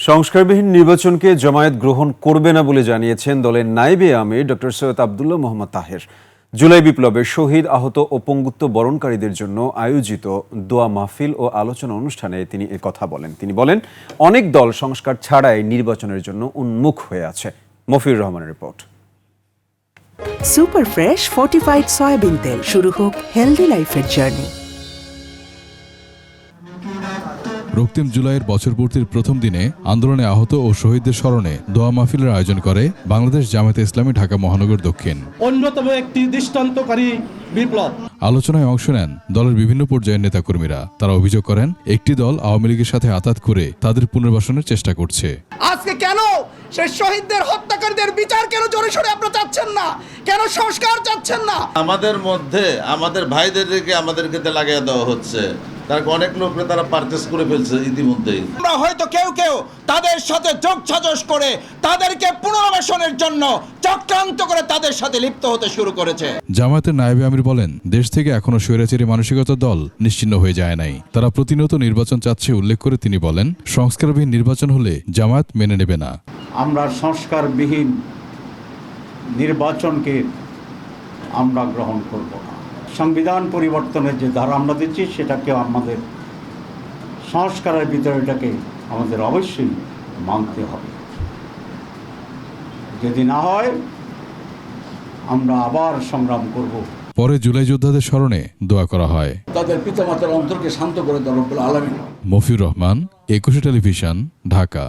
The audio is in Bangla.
সংস্কারবিহীন নির্বাচনকে জামায়াত গ্রহণ করবে না বলে জানিয়েছেন দলের নায়েবে আমির ডক্টর সৈয়দ আব্দুল্লাহ মোহাম্মদ তাহের। জুলাই বিপ্লবের শহীদ, আহত ও পঙ্গুত্ব বরণকারীদের জন্য আয়োজিত দোয়া মাহফিল ও আলোচনা অনুষ্ঠানে তিনি কথা বলেন। তিনি বলেন, অনেক দল সংস্কার ছাড়াই নির্বাচনের জন্য উন্মুখ হয়ে আছে। মফিউর রহমানের report. Super fresh fortified soybean তেল, শুরু হোক হেলদি লাইফের জার্নি। রক্তিম জুলাইয়ের বছরপূর্তির প্রথম দিনে আন্দোলনে আহত ও শহীদদের স্মরণে দোয়া মাহফিলের আয়োজন করে বাংলাদেশ জামায়াতে ইসলামী ঢাকা মহানগর দক্ষিণ। অন্যতম একটি দৃষ্টান্তকারী বিপ্লব। আলোচনায় অংশ নেন দলের বিভিন্ন পর্যায়ের নেতাকর্মীরা। তারা অভিযোগ করেন, একটি দল আওয়ামী লীগের সাথে আঁতাত করে তাদের পুনর্বাসনের চেষ্টা করছে। আজকে কেন সেই শহীদদের, হত্যাকারীদের বিচার কেন জোরে সোরে আপনারা চাচ্ছেন না? কেন সংস্কার চাচ্ছেন না? আমাদের মধ্যে আমাদের ভাইদেরকে আমাদেরকে লাগিয়ে দেওয়া হচ্ছে। তার অনেক লোকরা তারা পারচেজ করে ফেলছে ইতিমধ্যেই। আমরা হয়তো কেউ কেউ তাদের সাথে যোগ সাজস করে তাদেরকে পুনর্বাসনের জন্য চক্রান্ত করে তাদের সাথে লিপ্ত হতে শুরু করেছে। জামায়াতের নায়েবে আমির বলেন, দেশ থেকে এখনো স্বৈরাচারী মানসিকতার দল নিশ্চিহ্ন হয়ে যায় নাই। তারা প্রতিনিয়ত নির্বাচন চাচ্ছে উল্লেখ করে তিনি বলেন, সংস্কারবিহীন নির্বাচন হলে জামায়াত মেনে নেবে না। আমরা সংস্কারবিহীন নির্বাচনকে আমরা গ্রহণ করব না। সংবিধান পরিবর্তনের যে ধারা আমরা দিচ্ছি সেটাকে আমাদের সংস্কারের ভিতরে এটাকে আমাদের অবশ্যই মানতে হবে। যদি না হয় আমরা আবার সংগ্রাম করব। পরে জুলাই যোদ্ধাদের স্মরণে দোয়া করা হয়। তাদের পিতামাতার অন্তরকে শান্ত করে দেওয়া রব্বুল আলামিন। মফিউর রহমান, 21 টেলিভিশন, ঢাকা।